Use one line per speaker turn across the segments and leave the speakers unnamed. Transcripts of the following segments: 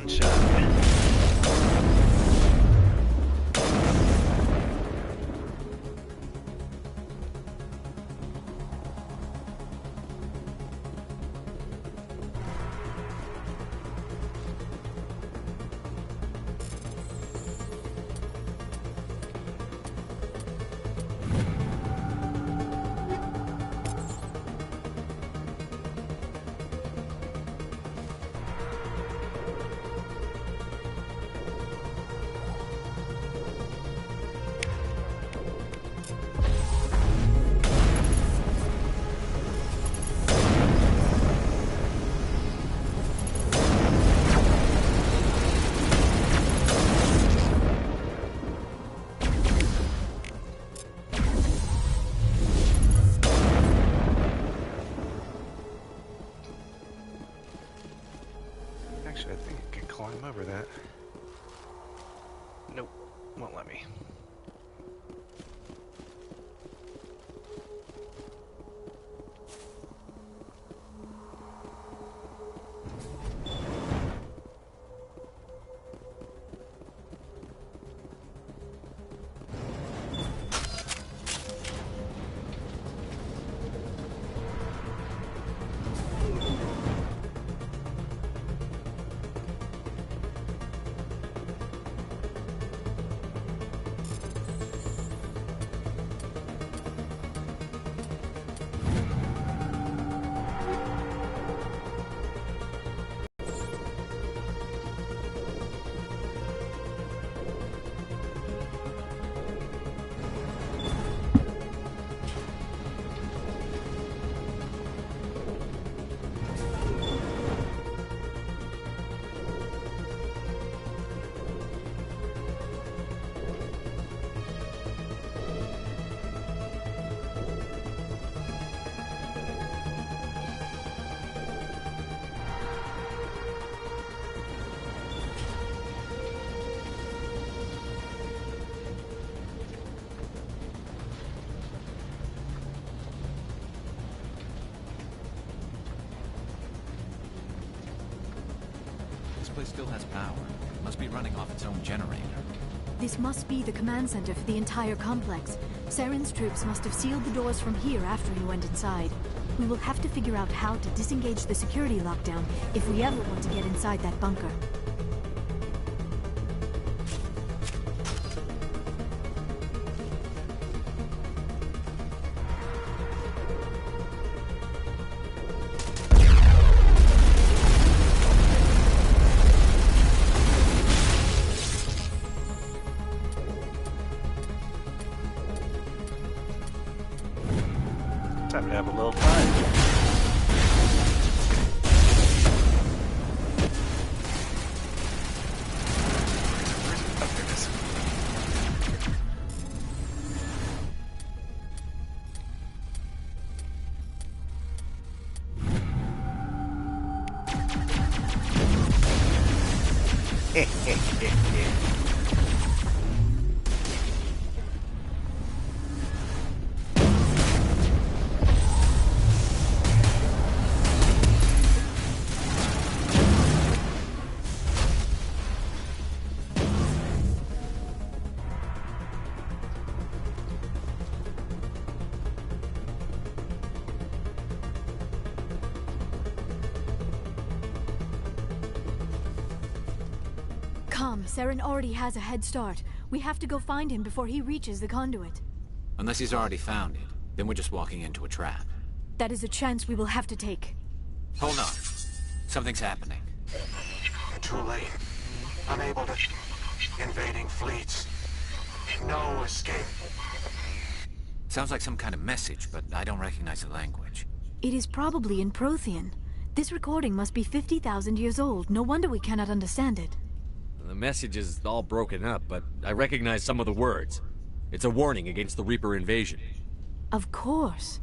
one shot. Actually, I think I can climb over that. Nope, won't let me.
This place still has power. It must be running off its own generator.
This must be the command center for the entire complex. Saren's troops must have sealed the doors from here after he went inside. We will have to figure out how to disengage the security lockdown if we ever want to get inside that bunker.
Time to have a little fun. Oh, there it is.
Come, Saren already has a head start. We have to go find him before he reaches the conduit.
Unless he's already found it, then we're just walking into a trap.
That is a chance we will have to take.
Hold on. Something's happening.
Too late. Unable to... Invading fleets. No escape.
Sounds like some kind of message, but I don't recognize the language.
It is probably in Prothean. This recording must be 50,000 years old. No wonder we cannot understand it.
The message is all broken up, but I recognize some of the words. It's a warning against the Reaper invasion.
Of course.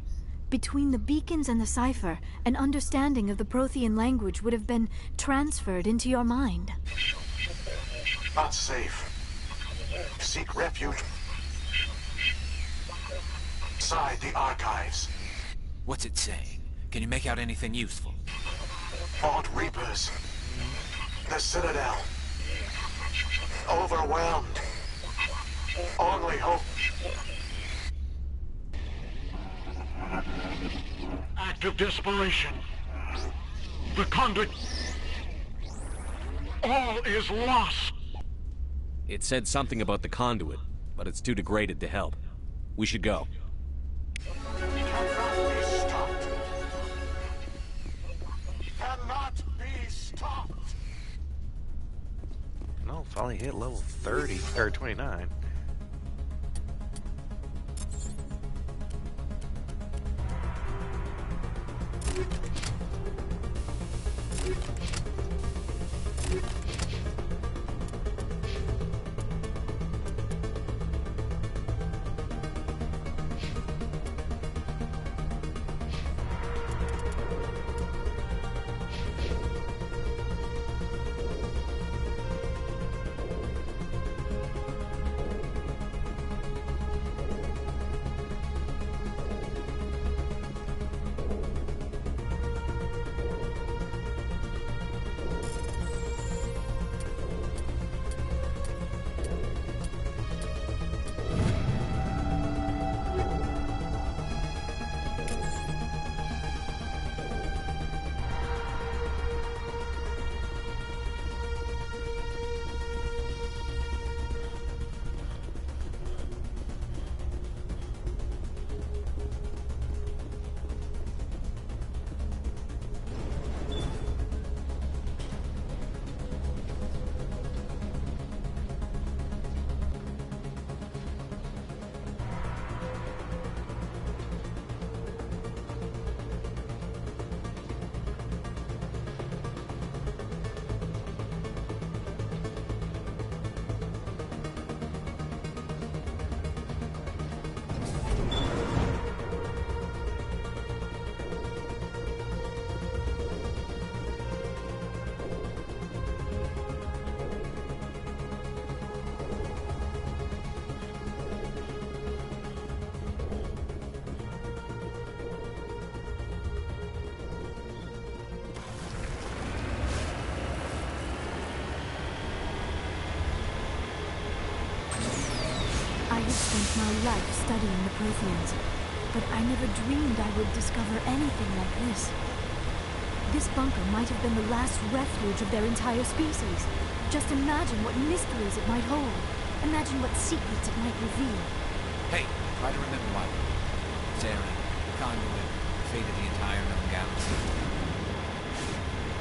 Between the beacons and the cipher, an understanding of the Prothean language would have been transferred into your mind.
Not safe. Seek refuge. Inside the archives.
What's it saying? Can you make out anything useful?
Fought Reapers. The Citadel. Overwhelmed. Only hope. Act of desperation. The conduit. All is lost.
It said something about the conduit, but it's too degraded to help. We should go.
Cannot be stopped. Cannot be stopped.
No, finally hit level 30 or 29.
I have spent my life studying the Protheans, but I never dreamed I would discover anything like this. This bunker might have been the last refuge of their entire species. Just imagine what mysteries it might hold. Imagine what secrets it might reveal.
Hey, try to remember what? Saren, Conduit, fate of the entire known galaxy.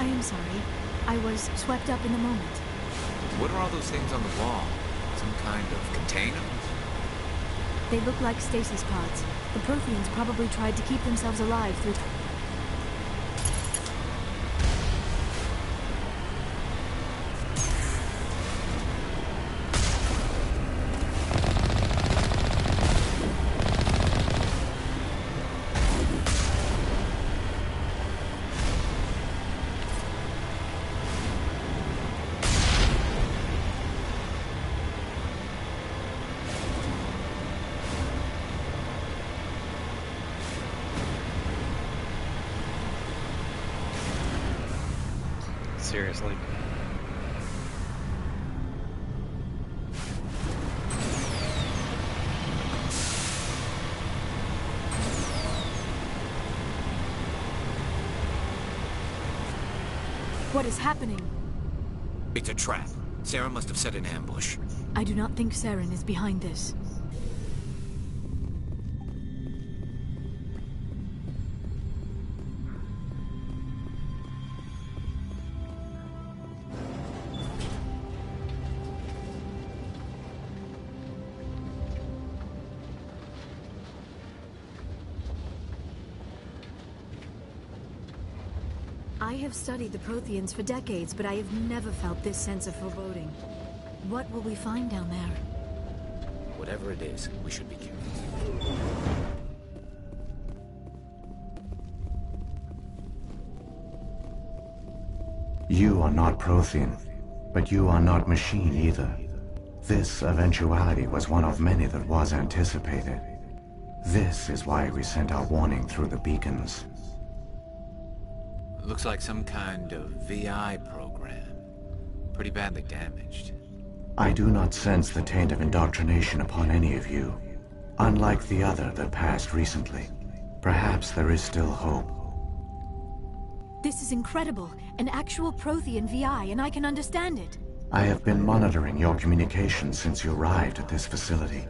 I am sorry. I was swept up in the moment.
What are all those things on the wall? Some kind of container?
They look like stasis pods. The Protheans probably tried to keep themselves alive through...
Seriously.
What is happening?
It's a trap. Saren must have set an ambush.
I do not think Saren is behind this. I have studied the Protheans for decades, but I have never felt this sense of foreboding. What will we find down there?
Whatever it is, we should be careful.
You are not Prothean, but you are not machine either. This eventuality was one of many that was anticipated. This is why we sent our warning through the beacons.
Looks like some kind of VI program. pretty badly damaged.
I do not sense the taint of indoctrination upon any of you. Unlike the other that passed recently. Perhaps there is still hope.
This is incredible. An actual Prothean VI, and I can understand it.
I have been monitoring your communications since you arrived at this facility.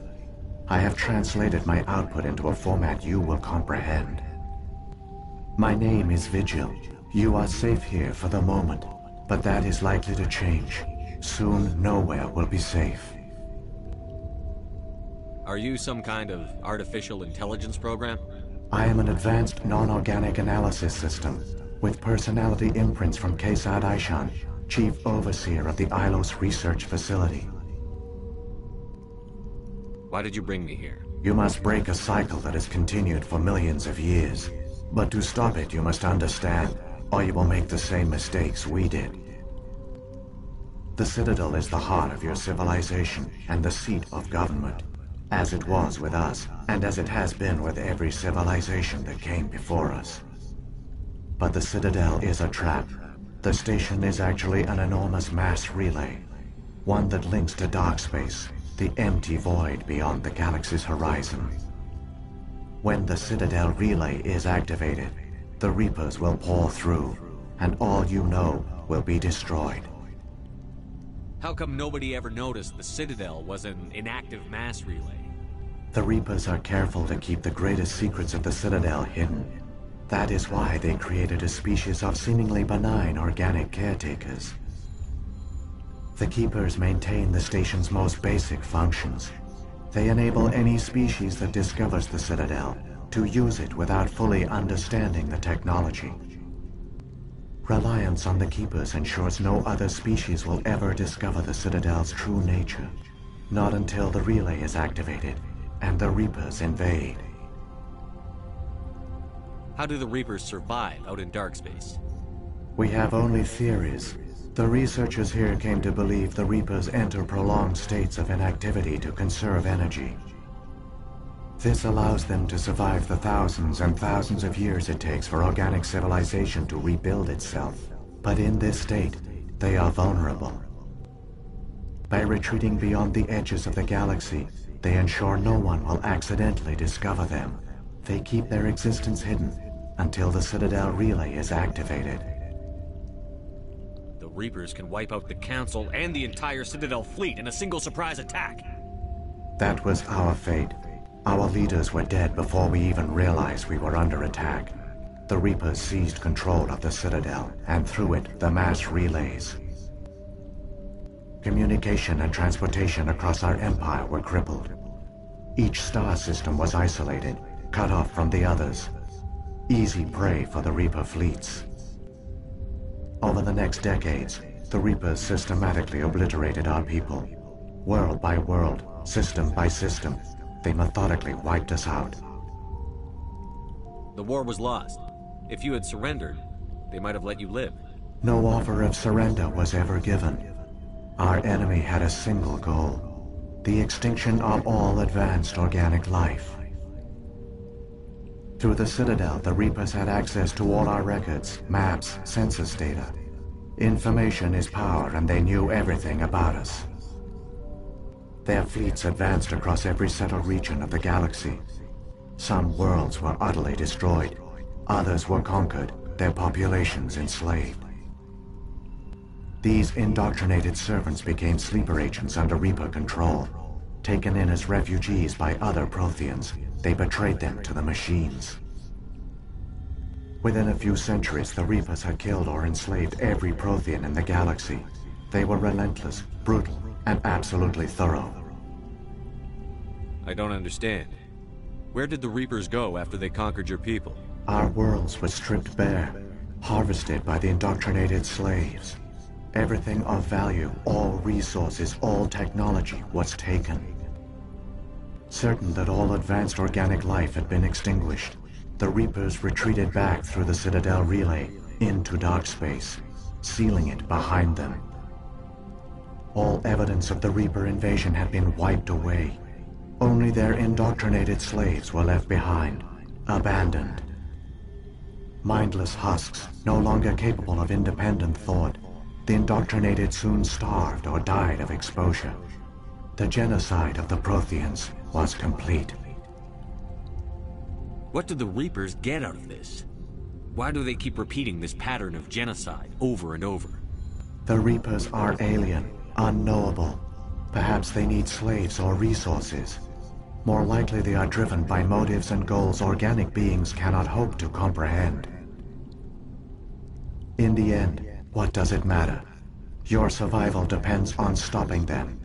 I have translated my output into a format you will comprehend. My name is Vigil. You are safe here for the moment, but that is likely to change. Soon, nowhere will be safe.
Are you some kind of artificial intelligence program?
I am an advanced non-organic analysis system, with personality imprints from Kesad Aishan, Chief Overseer of the Ilos Research Facility.
Why did you bring me here?
You must break a cycle that has continued for millions of years. But to stop it, you must understand, or you will make the same mistakes we did. The Citadel is the heart of your civilization and the seat of government, as it was with us, and as it has been with every civilization that came before us. But the Citadel is a trap. The station is actually an enormous mass relay, one that links to dark space, the empty void beyond the galaxy's horizon. When the Citadel relay is activated, the Reapers will pour through, and all you know will be destroyed.
How come nobody ever noticed the Citadel was an inactive mass relay?
The Reapers are careful to keep the greatest secrets of the Citadel hidden. That is why they created a species of seemingly benign organic caretakers. The Keepers maintain the station's most basic functions. They enable any species that discovers the Citadel to use it without fully understanding the technology. Reliance on the Keepers ensures no other species will ever discover the Citadel's true nature. Not until the relay is activated and the Reapers invade.
How do the Reapers survive out in dark space?
We have only theories. The researchers here came to believe the Reapers enter prolonged states of inactivity to conserve energy. This allows them to survive the thousands and thousands of years it takes for organic civilization to rebuild itself. But in this state, they are vulnerable. By retreating beyond the edges of the galaxy, they ensure no one will accidentally discover them. They keep their existence hidden until the Citadel relay is activated.
The Reapers can wipe out the Council and the entire Citadel fleet in a single surprise attack.
That was our fate. Our leaders were dead before we even realized we were under attack. The Reapers seized control of the Citadel, and through it, the mass relays. Communication and transportation across our empire were crippled. Each star system was isolated, cut off from the others. Easy prey for the Reaper fleets. Over the next decades, the Reapers systematically obliterated our people. World by world, system by system, they methodically wiped us out.
The war was lost. If you had surrendered, they might have let you live.
No offer of surrender was ever given. Our enemy had a single goal: the extinction of all advanced organic life. Through the Citadel, the Reapers had access to all our records, maps, census data. Information is power, and they knew everything about us. Their fleets advanced across every settled region of the galaxy. Some worlds were utterly destroyed. Others were conquered, their populations enslaved. These indoctrinated servants became sleeper agents under Reaper control. Taken in as refugees by other Protheans, they betrayed them to the machines. Within a few centuries, the Reapers had killed or enslaved every Prothean in the galaxy. They were relentless, brutal, and absolutely thorough.
I don't understand. Where did the Reapers go after they conquered your people?
Our worlds were stripped bare, harvested by the indoctrinated slaves. Everything of value, all resources, all technology was taken. Certain that all advanced organic life had been extinguished, the Reapers retreated back through the Citadel relay into dark space, sealing it behind them. All evidence of the Reaper invasion had been wiped away. Only their indoctrinated slaves were left behind, abandoned. Mindless husks, no longer capable of independent thought. The indoctrinated soon starved or died of exposure. The genocide of the Protheans was complete.
What do the Reapers get out of this? Why do they keep repeating this pattern of genocide over and over?
The Reapers are alien, unknowable. Perhaps they need slaves or resources. More likely they are driven by motives and goals organic beings cannot hope to comprehend. In the end, what does it matter? Your survival depends on stopping them,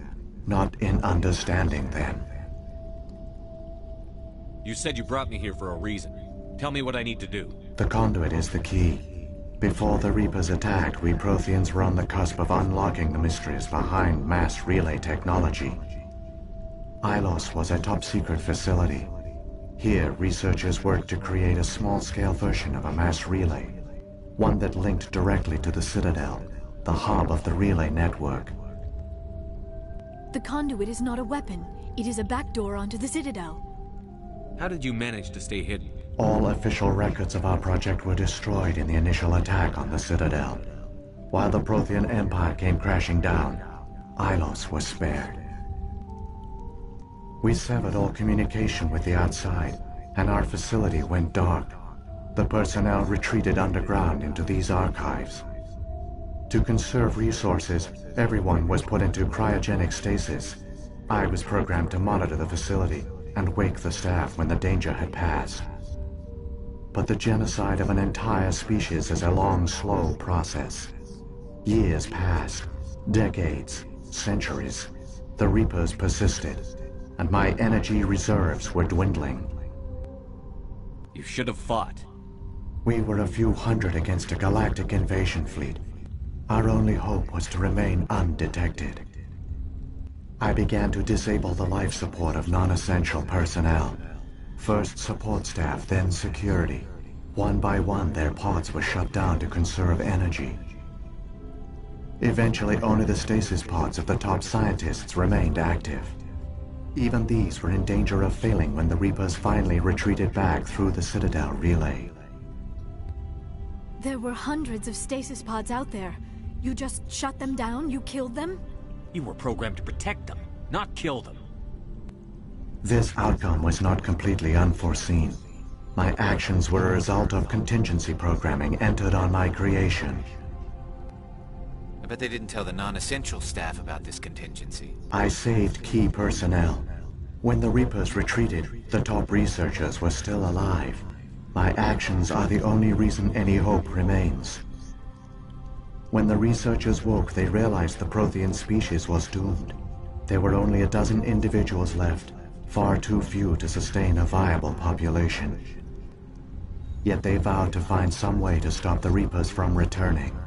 not in understanding them.
You said you brought me here for a reason. Tell me what I need to do.
The conduit is the key. Before the Reapers attacked, we Protheans were on the cusp of unlocking the mysteries behind mass relay technology. Ilos was a top-secret facility. Here, researchers worked to create a small-scale version of a mass relay, one that linked directly to the Citadel, the hub of the relay network.
The conduit is not a weapon. It is a backdoor onto the Citadel.
How did you manage to stay hidden?
All official records of our project were destroyed in the initial attack on the Citadel. While the Prothean Empire came crashing down, Ilos was spared. We severed all communication with the outside, and our facility went dark. The personnel retreated underground into these archives. To conserve resources, everyone was put into cryogenic stasis. I was programmed to monitor the facility and wake the staff when the danger had passed. But the genocide of an entire species is a long, slow process. Years passed, decades, centuries. The Reapers persisted, and my energy reserves were dwindling.
You should have fought.
We were a few hundred against a galactic invasion fleet. Our only hope was to remain undetected. I began to disable the life support of non-essential personnel. First support staff, then security. One by one, their pods were shut down to conserve energy. Eventually, only the stasis pods of the top scientists remained active. Even these were in danger of failing when the Reapers finally retreated back through the Citadel relay.
There were hundreds of stasis pods out there. You just shut them down? You killed them?
You were programmed to protect them, not kill them.
This outcome was not completely unforeseen. My actions were a result of contingency programming entered on my creation.
I bet they didn't tell the non-essential staff about this contingency.
I saved key personnel. When the Reapers retreated, the top researchers were still alive. My actions are the only reason any hope remains. When the researchers woke, they realized the Prothean species was doomed. There were only a dozen individuals left, far too few to sustain a viable population. Yet they vowed to find some way to stop the Reapers from returning,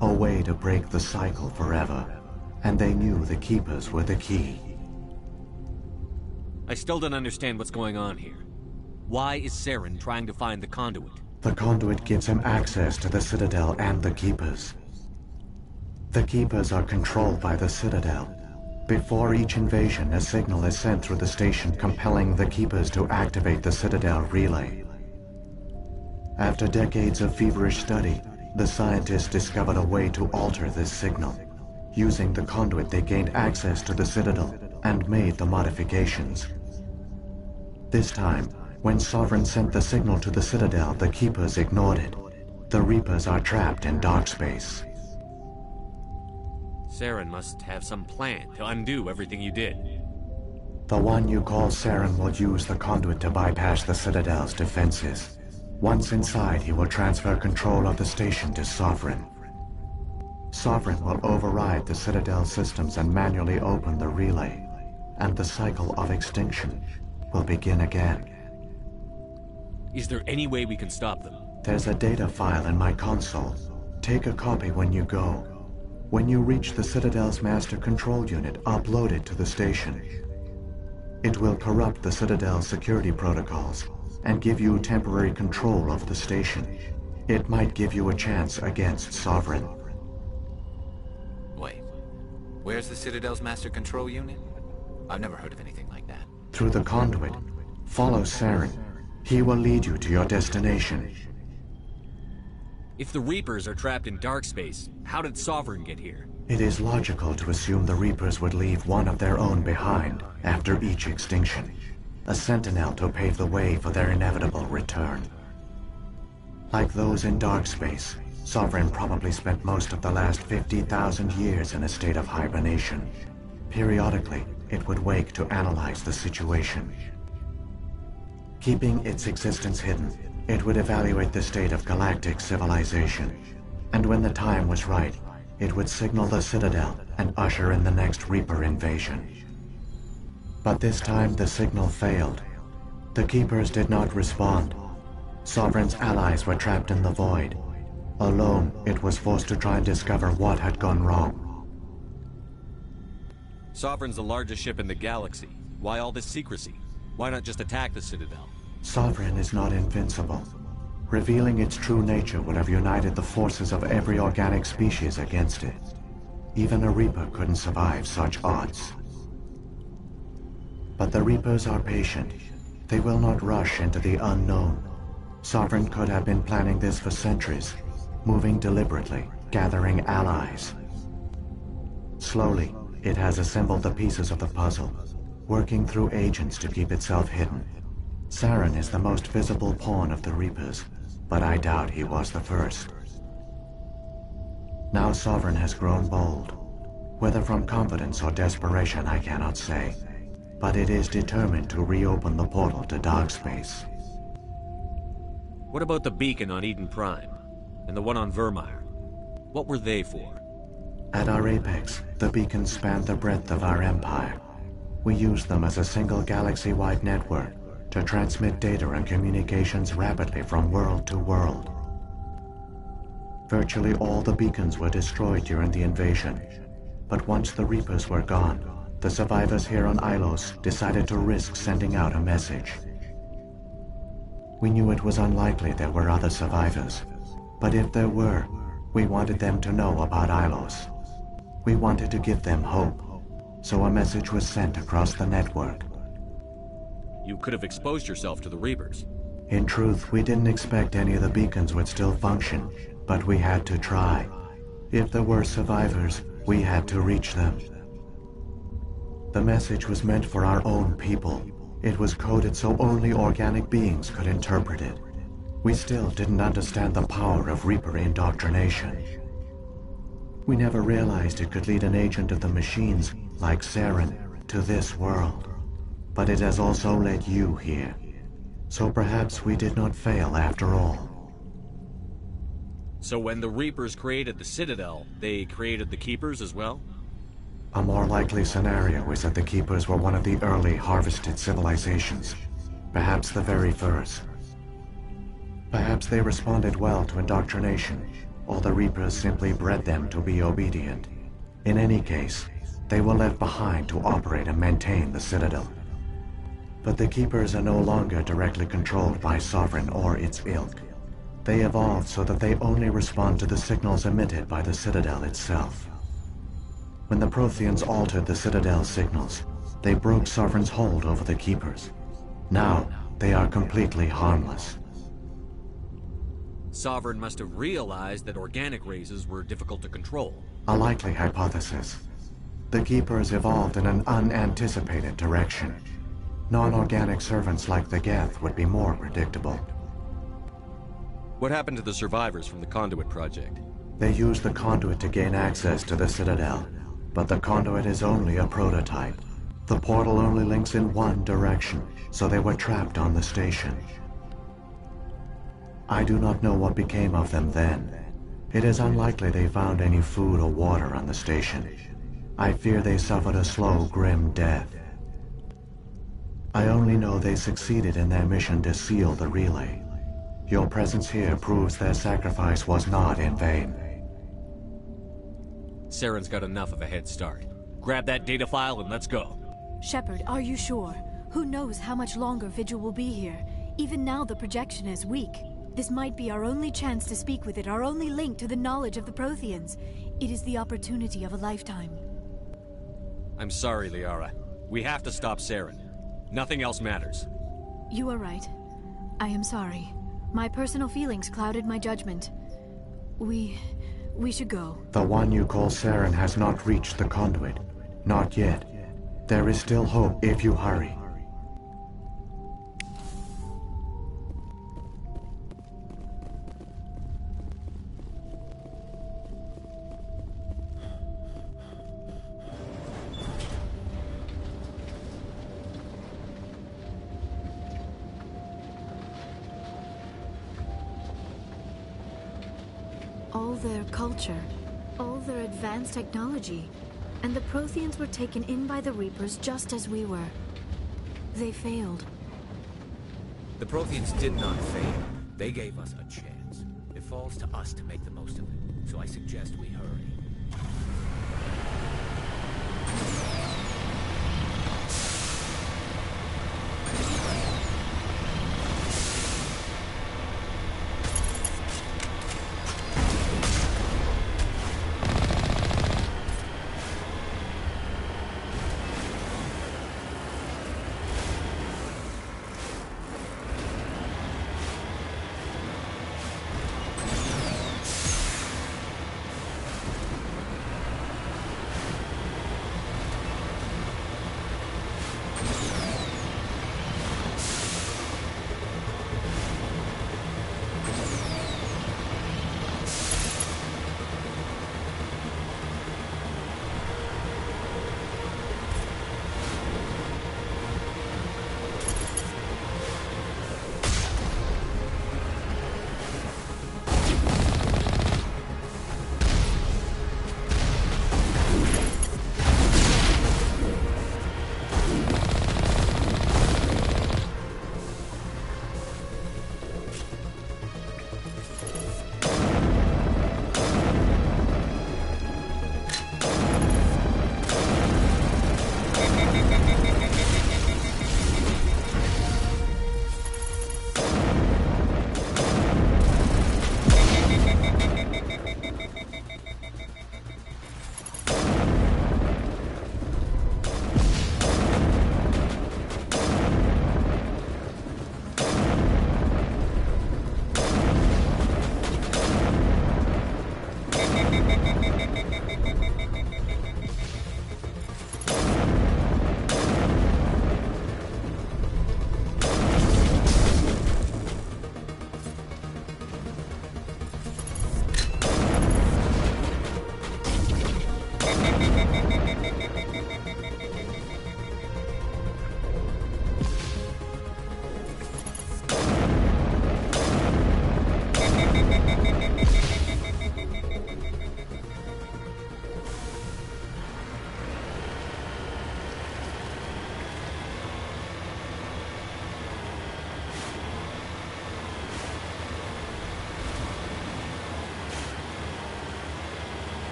a way to break the cycle forever, and they knew the Keepers were the key.
I still don't understand what's going on here. Why is Saren trying to find the conduit?
The conduit gives him access to the Citadel and the Keepers. The Keepers are controlled by the Citadel. Before each invasion, a signal is sent through the station compelling the Keepers to activate the Citadel relay. After decades of feverish study, the scientists discovered a way to alter this signal. Using the conduit, they gained access to the Citadel and made the modifications. This time, when Sovereign sent the signal to the Citadel, the Keepers ignored it. The Reapers are trapped in dark space.
Saren must have some plan to undo everything you did.
The one you call Saren will use the conduit to bypass the Citadel's defenses. Once inside, he will transfer control of the station to Sovereign. Sovereign will override the Citadel systems and manually open the relay, and the cycle of extinction will begin again.
Is there any way we can stop them?
There's a data file in my console. Take a copy when you go. When you reach the Citadel's master control unit, upload it to the station. It will corrupt the Citadel's security protocols and give you temporary control of the station. It might give you a chance against Sovereign.
Wait, where's the Citadel's master control unit? I've never heard of anything like that.
Through the conduit, follow Saren. He will lead you to your destination.
If the Reapers are trapped in dark space, how did Sovereign get here?
It is logical to assume the Reapers would leave one of their own behind after each extinction. A sentinel to pave the way for their inevitable return. Like those in dark space, Sovereign probably spent most of the last 50,000 years in a state of hibernation. Periodically, it would wake to analyze the situation. Keeping its existence hidden, it would evaluate the state of galactic civilization. And when the time was right, it would signal the Citadel and usher in the next Reaper invasion. But this time the signal failed. The Keepers did not respond. Sovereign's allies were trapped in the void. Alone, it was forced to try and discover what had gone wrong.
Sovereign's the largest ship in the galaxy. Why all this secrecy? Why not just attack the Citadel?
Sovereign is not invincible. Revealing its true nature would have united the forces of every organic species against it. Even a Reaper couldn't survive such odds. But the Reapers are patient. They will not rush into the unknown. Sovereign could have been planning this for centuries, moving deliberately, gathering allies. Slowly, it has assembled the pieces of the puzzle, working through agents to keep itself hidden. Saren is the most visible pawn of the Reapers, but I doubt he was the first. Now Sovereign has grown bold. Whether from confidence or desperation, I cannot say. But it is determined to reopen the portal to dark space.
What about the beacon on Eden Prime? And the one on Vermeer? What were they for?
At our apex, the beacons spanned the breadth of our empire. We used them as a single galaxy-wide network to transmit data and communications rapidly from world to world. Virtually all the beacons were destroyed during the invasion, but once the Reapers were gone, the survivors here on Ilos decided to risk sending out a message. We knew it was unlikely there were other survivors, but if there were, we wanted them to know about Ilos. We wanted to give them hope, so a message was sent across the network.
You could have exposed yourself to the Reapers.
In truth, we didn't expect any of the beacons would still function, but we had to try. If there were survivors, we had to reach them. The message was meant for our own people. It was coded so only organic beings could interpret it. We still didn't understand the power of Reaper indoctrination. We never realized it could lead an agent of the machines, like Saren, to this world. But it has also led you here. So perhaps we did not fail after all.
So when the Reapers created the Citadel, they created the Keepers as well?
A more likely scenario is that the Keepers were one of the early harvested civilizations. Perhaps the very first. Perhaps they responded well to indoctrination, or the Reapers simply bred them to be obedient. In any case, they were left behind to operate and maintain the Citadel. But the Keepers are no longer directly controlled by Sovereign or its ilk. They evolved so that they only respond to the signals emitted by the Citadel itself. When the Protheans altered the Citadel's signals, they broke Sovereign's hold over the Keepers. Now, they are completely harmless.
Sovereign must have realized that organic races were difficult to control.
A likely hypothesis. The Keepers evolved in an unanticipated direction. Non-organic servants like the Geth would be more predictable.
What happened to the survivors from the Conduit project?
They used the conduit to gain access to the Citadel, but the conduit is only a prototype. The portal only links in one direction, so they were trapped on the station. I do not know what became of them then. It is unlikely they found any food or water on the station. I fear they suffered a slow, grim death. I only know they succeeded in their mission to seal the relay. Your presence here proves their sacrifice was not in vain.
Saren's got enough of a head start. Grab that data file and let's go.
Shepard, are you sure? Who knows how much longer Vigil will be here? Even now the projection is weak. This might be our only chance to speak with it, our only link to the knowledge of the Protheans. It is the opportunity of a lifetime.
I'm sorry, Liara. We have to stop Saren. Nothing else matters.
You are right. I am sorry. My personal feelings clouded my judgment. We should go.
The one you call Saren has not reached the conduit. Not yet. There is still hope if you hurry.
All their culture, all their advanced technology, and the Protheans were taken in by the Reapers just as we were. They failed.
The Protheans did not fail. They gave us a chance. It falls to us to make the most of it. So I suggest we hurry.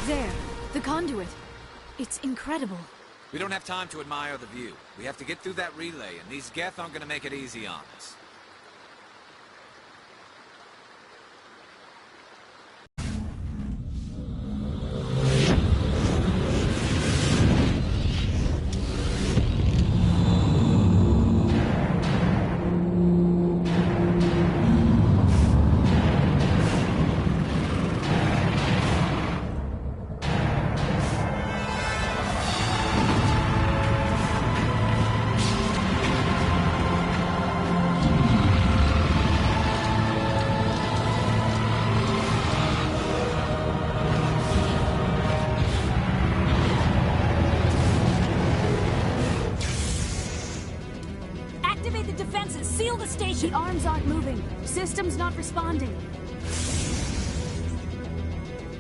There, the conduit. It's incredible.
We don't have time to admire the view. We have to get through that relay, and these Geth aren't gonna make it easy on us.
The arms aren't moving. System's not responding.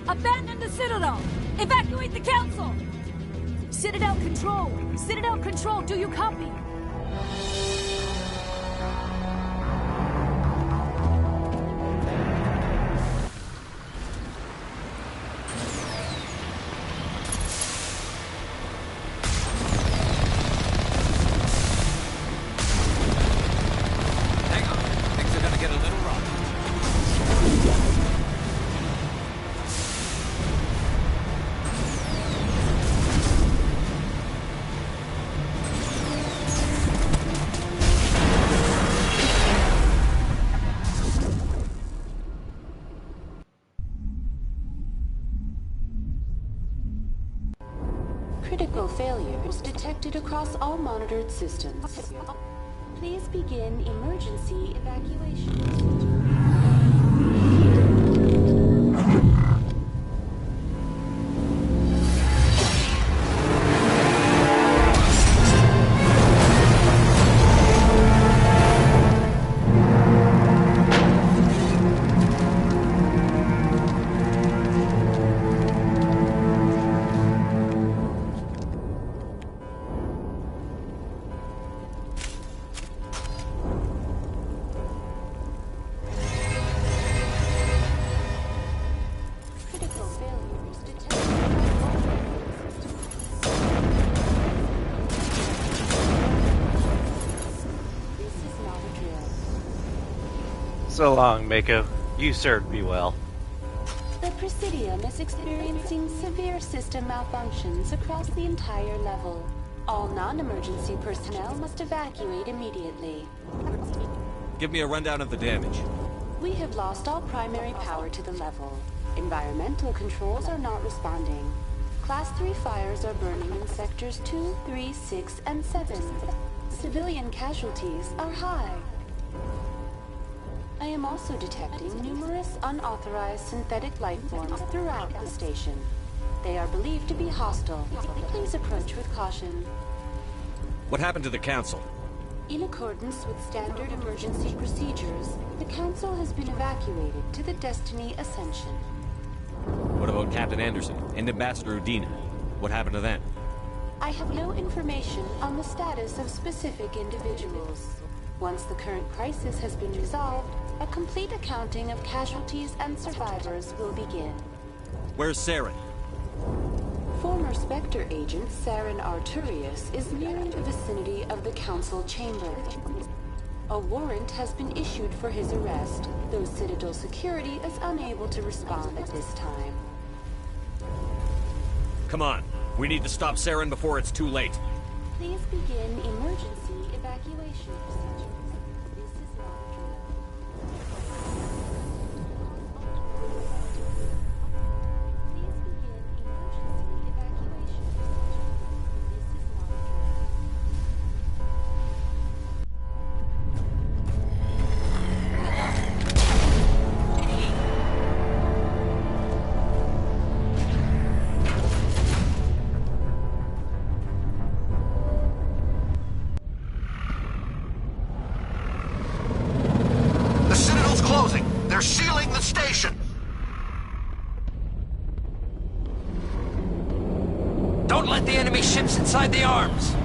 Abandon the Citadel! Evacuate the Council!
Citadel Control! Citadel Control, do you copy?
Hang on. Things are gonna get a little rough.
Critical failures detected across all monitored systems. Please begin emergency evacuation. Critical failures detected across all monitored systems. This is not a drill.
So long, Mako. You served me well.
The Presidium is experiencing severe system malfunctions across the entire level. All non-emergency personnel must evacuate immediately.
Give me a rundown of the damage.
We have lost all primary power to the level. Environmental controls are not responding. Class 3 fires are burning in sectors 2, 3, 6, and 7. Civilian casualties are high. I am also detecting numerous unauthorized synthetic life forms throughout the station. They are believed to be hostile. Please approach with caution.
What happened to the Council?
In accordance with standard emergency procedures, the Council has been evacuated to the Destiny Ascension.
What about Captain Anderson and Ambassador Udina? What happened to them?
I have no information on the status of specific individuals. Once the current crisis has been resolved, a complete accounting of casualties and survivors will begin.
Where's Saren?
Former Spectre agent Saren Arturius is nearing the vicinity of the Council chamber. A warrant has been issued for his arrest, though Citadel security is unable to respond at this time.
Come on. We need to stop Saren before it's too late.
Please begin emergency evacuation procedures. This is not a drill. Please begin emergency evacuation procedures. This is not a drill.
The Citadel's closing. They're sealing the station.
Don't let the enemy ships inside the arms!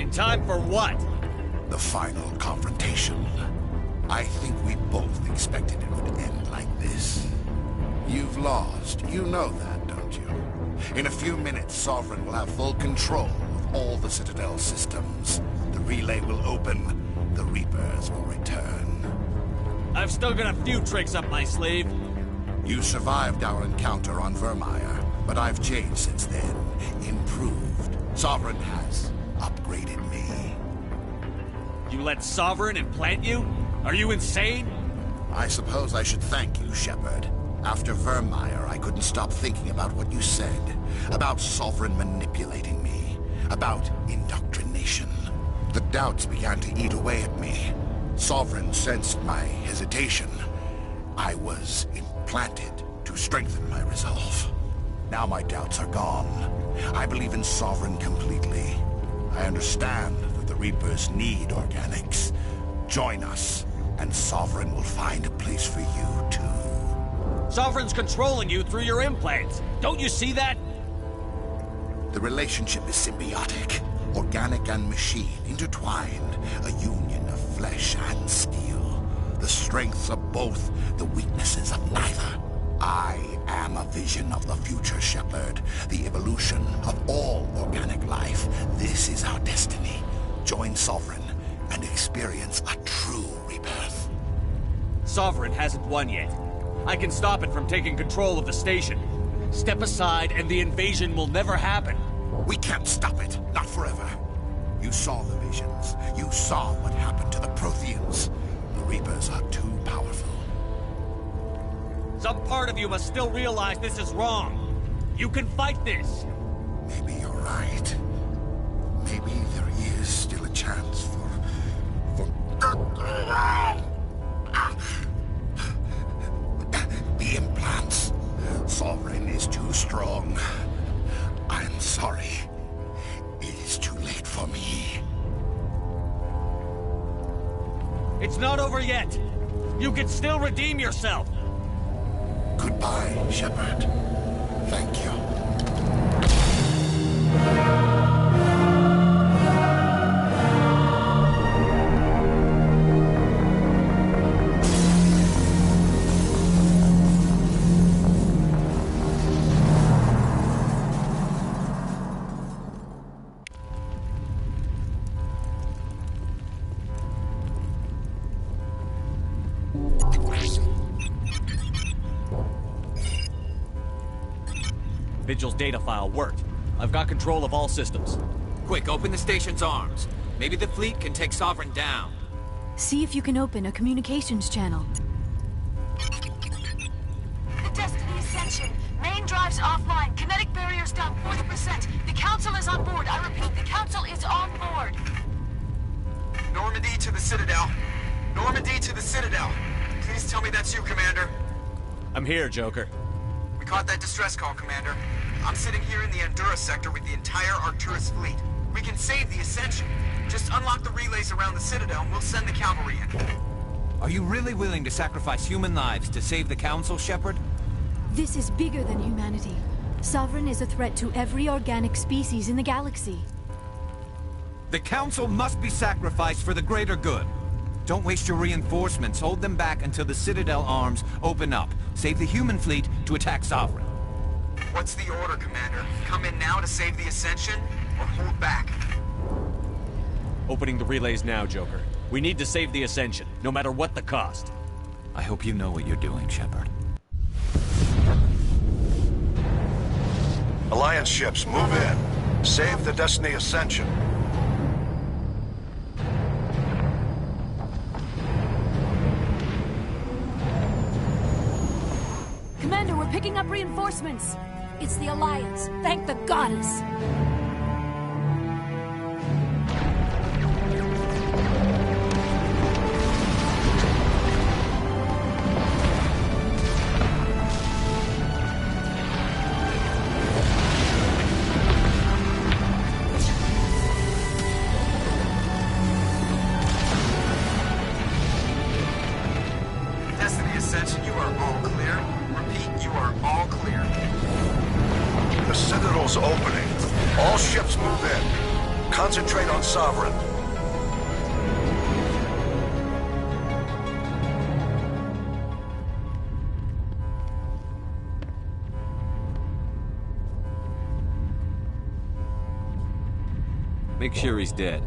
In time for what?
The final confrontation. I think we both expected it would end like this. You've lost. You know that, don't you? In a few minutes, Sovereign will have full control of all the Citadel systems. The relay will open. The Reapers will return.
I've still got a few tricks up my sleeve.
You survived our encounter on Vermeer, but I've changed since then. Improved. Sovereign has upgraded me.
You let Sovereign implant you? Are you insane?
I suppose I should thank you, Shepard. After Vermeer, I couldn't stop thinking about what you said. About Sovereign manipulating me. About indoctrination. The doubts began to eat away at me. Sovereign sensed my hesitation. I was implanted to strengthen my resolve. Now my doubts are gone. I believe in Sovereign completely. I understand that the Reapers need organics. Join us, and Sovereign will find a place for you, too.
Sovereign's controlling you through your implants. Don't you see that?
The relationship is symbiotic. Organic and machine, intertwined. A union of flesh and steel. The strengths of both, the weaknesses of neither. I am a vision of the future, Shepard. The evolution of all organic life. This is our destiny. Join Sovereign and experience a true rebirth.
Sovereign hasn't won yet. I can stop it from taking control of the station. Step aside and the invasion will never happen.
We can't stop it. Not forever. You saw the visions. You saw what happened to the Protheans. The Reapers are too powerful.
Some part of you must still realize this is wrong. You can fight this.
Maybe you're right. Maybe there is still a chance for... The implants. Sovereign is too strong. I'm sorry. It is too late for me.
It's not over yet. You can still redeem yourself.
Goodbye, Shepard. Thank you.
Vigil's data file worked. I've got control of all systems.
Quick, open the station's arms. Maybe the fleet can take Sovereign down.
See if you can open a communications channel.
The Destiny Ascension. Main drives offline. Kinetic barriers down 40%. The Council is on board. I repeat, the Council is on board.
Normandy to the Citadel. Normandy to the Citadel. Please tell me that's you, Commander.
I'm here, Joker.
We caught that distress call, Commander. I'm sitting here in the Endura sector with the entire Arcturus fleet. We can save the Ascension. Just unlock the relays around the Citadel and we'll send the cavalry in.
Are you really willing to sacrifice human lives to save the Council, Shepard?
This is bigger than humanity. Sovereign is a threat to every organic species in the galaxy.
The Council must be sacrificed for the greater good. Don't waste your reinforcements. Hold them back until the Citadel arms open up. Save the human fleet to attack Sovereign.
What's the order, Commander? Come in now to save the Ascension, or hold back?
Opening the relays now, Joker. We need to save the Ascension, no matter what the cost.
I hope you know what you're doing, Shepard.
Alliance ships, move in. Save the Destiny Ascension.
Commander, we're picking up reinforcements. It's the Alliance. Thank the goddess.
Destiny Ascension, you are all clear. Repeat, you are all clear.
The Citadel's opening. All ships move in.
Concentrate on Sovereign.
Make sure he's dead.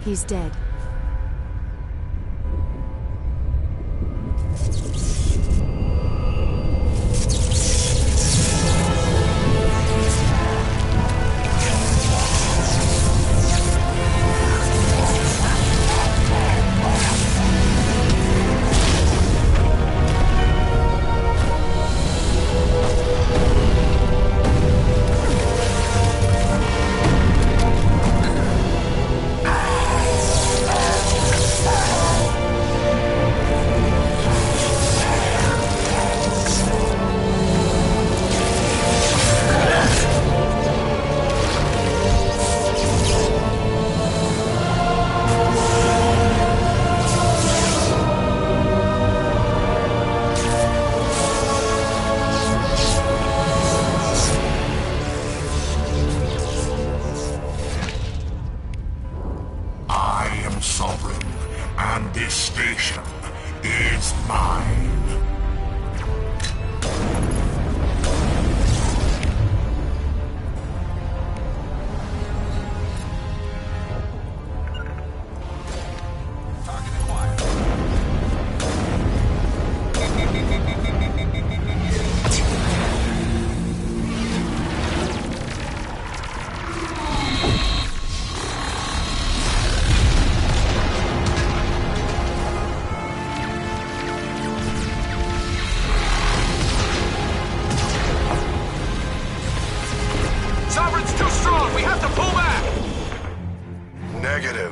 He's dead.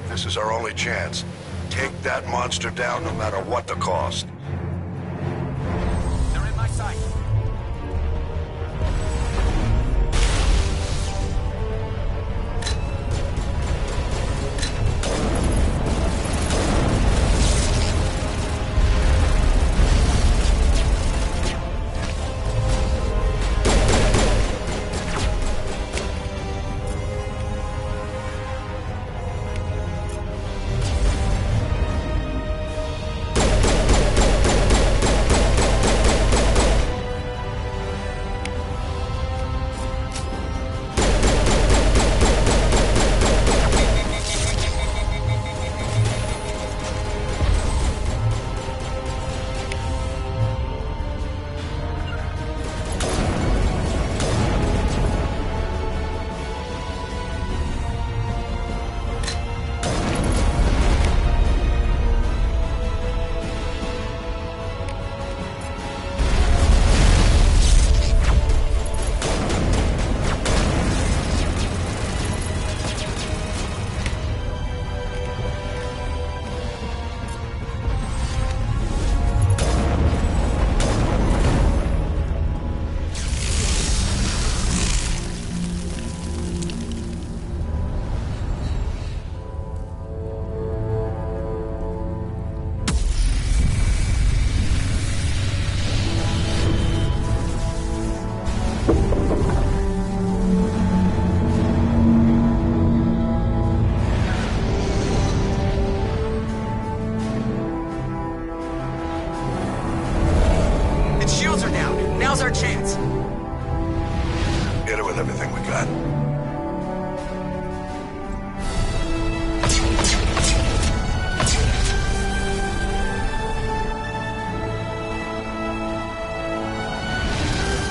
This is our only chance. Take that monster down no matter what the cost.
They're in my sight.
Now's our chance.
Hit it with everything we got.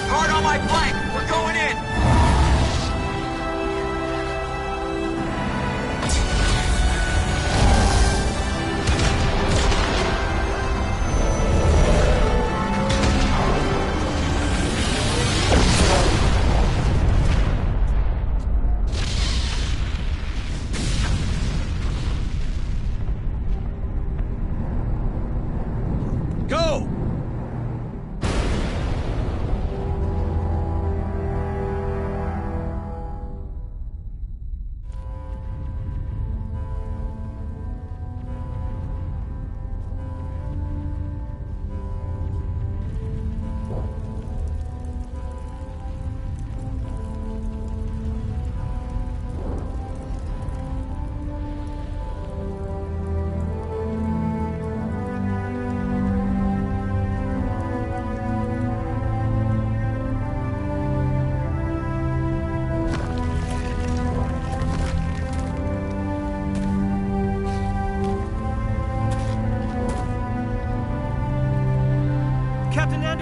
Hard on my flank. We're going in.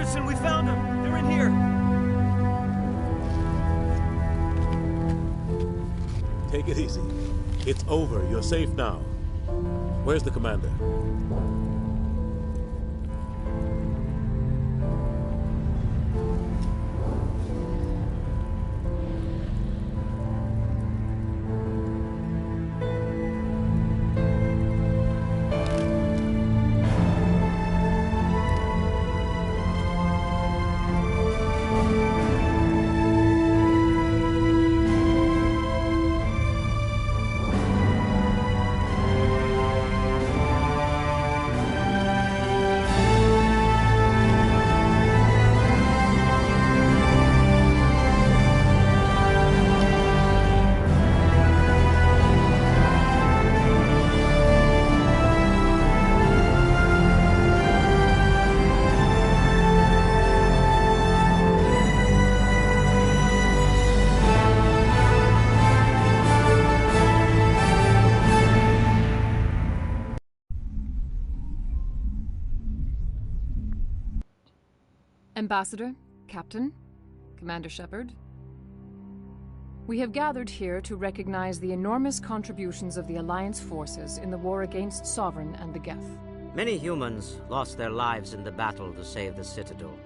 Listen, we found them! They're in here!
Take it easy. It's over. You're safe now. Where's the commander?
Ambassador, Captain, Commander Shepard. We have gathered here to recognize the enormous contributions of the Alliance forces in the war against Sovereign and the Geth.
Many humans lost their lives in the battle to save the Citadel.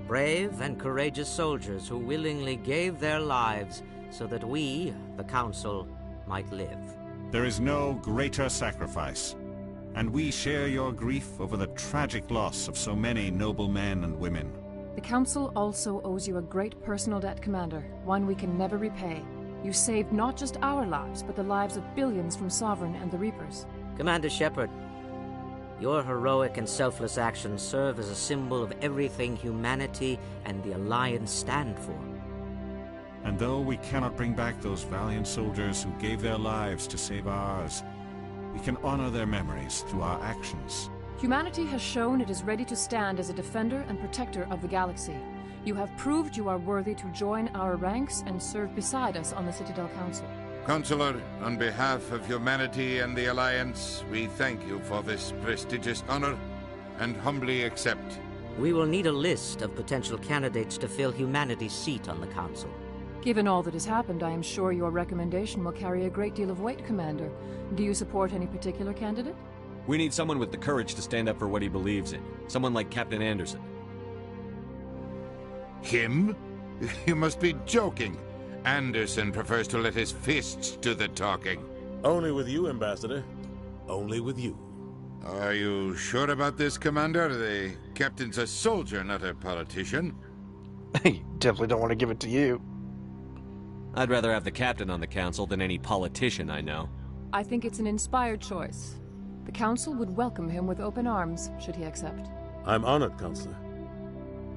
Brave and courageous soldiers who willingly gave their lives so that we, the Council, might live.
There is no greater sacrifice, and we share your grief over the tragic loss of so many noble men and women.
The Council also owes you a great personal debt, Commander, one we can never repay. You saved not just our lives, but the lives of billions from Sovereign and the Reapers.
Commander Shepard, your heroic and selfless actions serve as a symbol of everything humanity and the Alliance stand for.
And though we cannot bring back those valiant soldiers who gave their lives to save ours, we can honor their memories through our actions.
Humanity has shown it is ready to stand as a defender and protector of the galaxy. You have proved you are worthy to join our ranks and serve beside us on the Citadel Council.
Counselor, on behalf of humanity and the Alliance, we thank you for this prestigious honor and humbly accept.
We will need a list of potential candidates to fill humanity's seat on the Council.
Given all that has happened, I am sure your recommendation will carry a great deal of weight, Commander. Do you support any particular candidate?
We need someone with the courage to stand up for what he believes in. Someone like Captain Anderson.
Him? You must be joking. Anderson prefers to let his fists do the talking.
Only with you, Ambassador. Only with you.
Are you sure about this, Commander? The captain's a soldier, not a politician.
You definitely don't want to give it to you.
I'd rather have the captain on the council than any politician I know.
I think it's an inspired choice. The Council would welcome him with open arms, should he accept.
I'm honored, Counselor.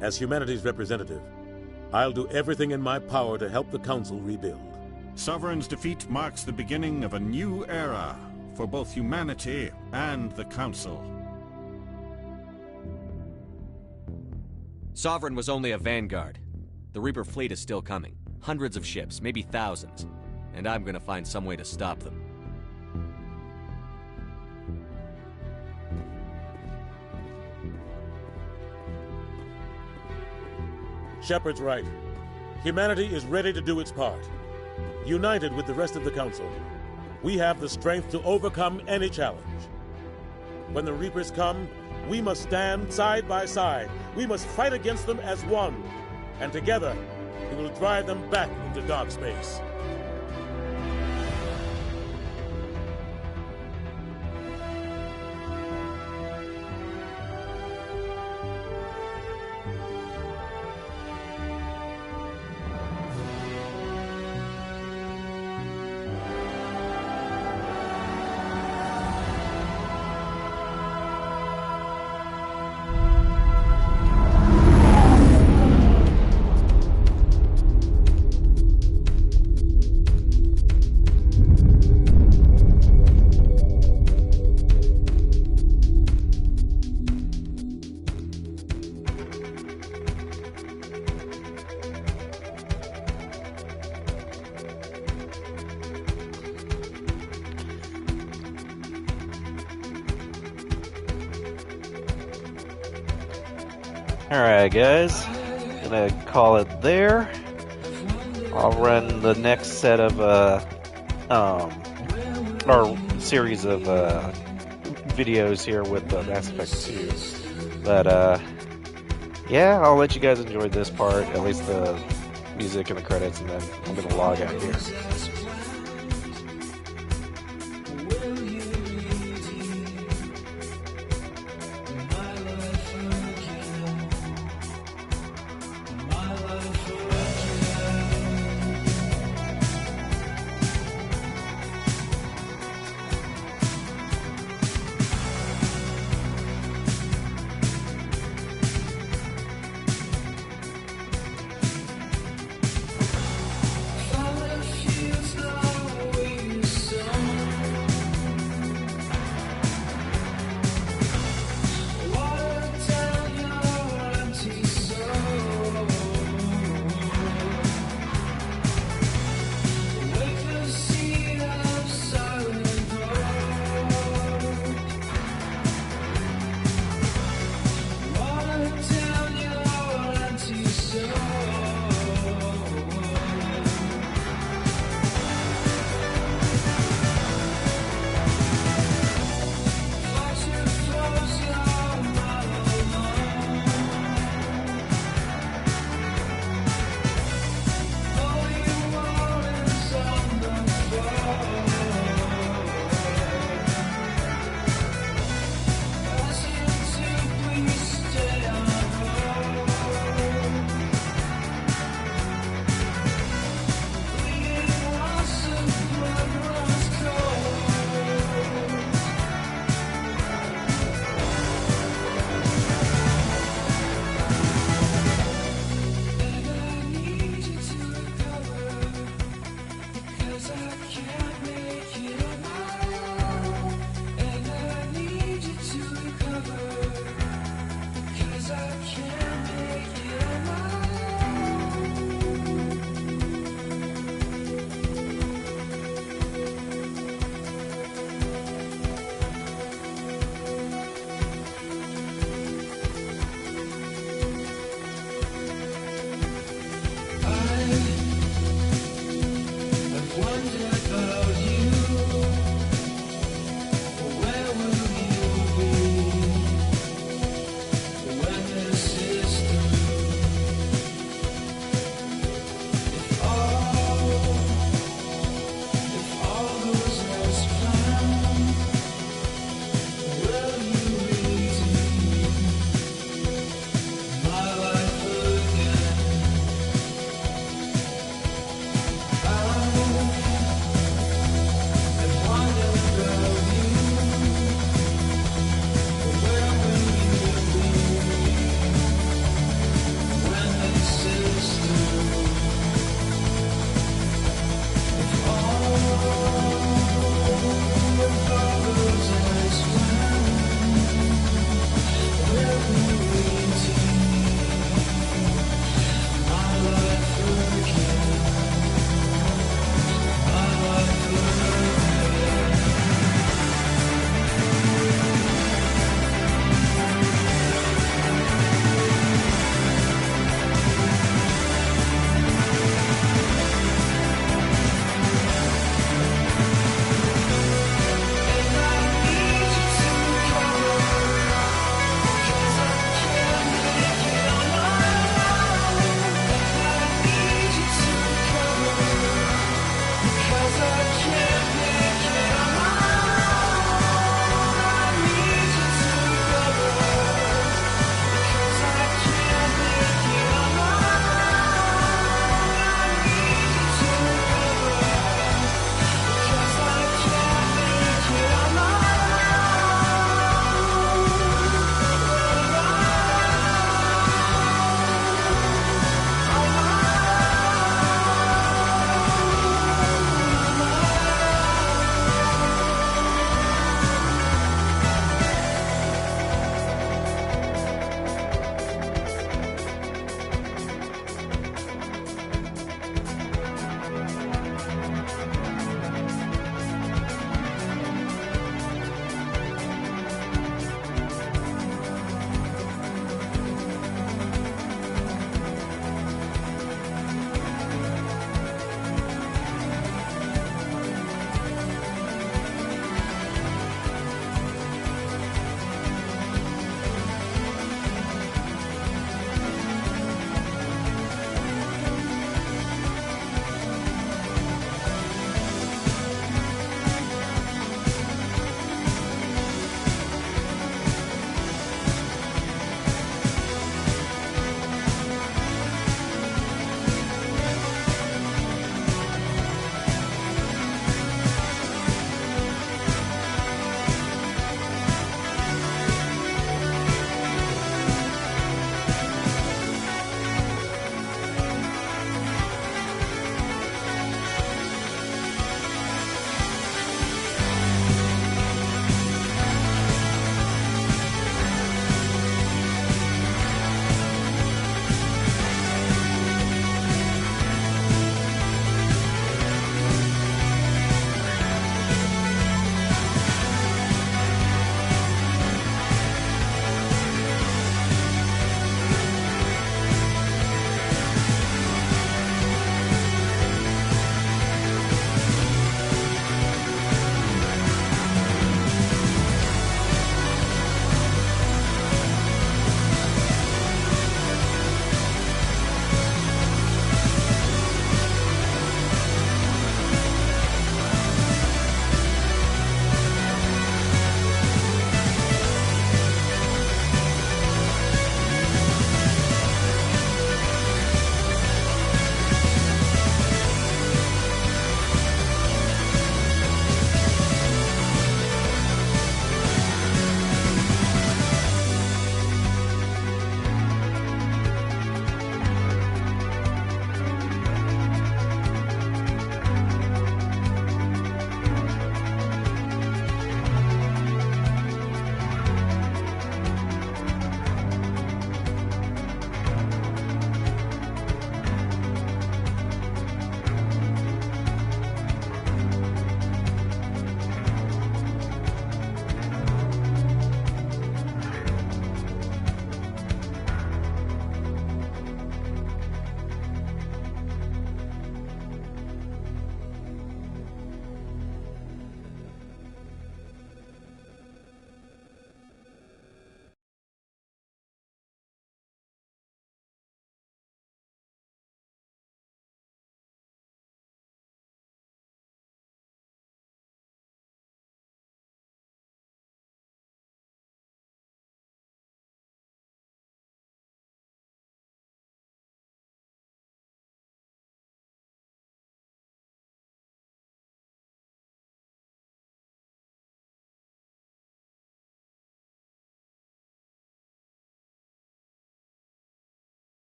As humanity's representative, I'll do everything in my power to help the Council rebuild.
Sovereign's defeat marks the beginning of a new era for both humanity and the Council.
Sovereign was only a vanguard. The Reaper fleet is still coming. Hundreds of ships, maybe thousands. And I'm gonna find some way to stop them.
Shepard's right. Humanity is ready to do its part. United with the rest of the Council, we have the strength to overcome any challenge. When the Reapers come, we must stand side by side. We must fight against them as one. And together, we will drive them back into dark space.
Alright, guys. Gonna call it there. I'll run the next set of, our series of, videos here with Mass Effect 2. But, yeah, I'll let you guys enjoy this part, at least the music and the credits, and then I'm gonna log out here.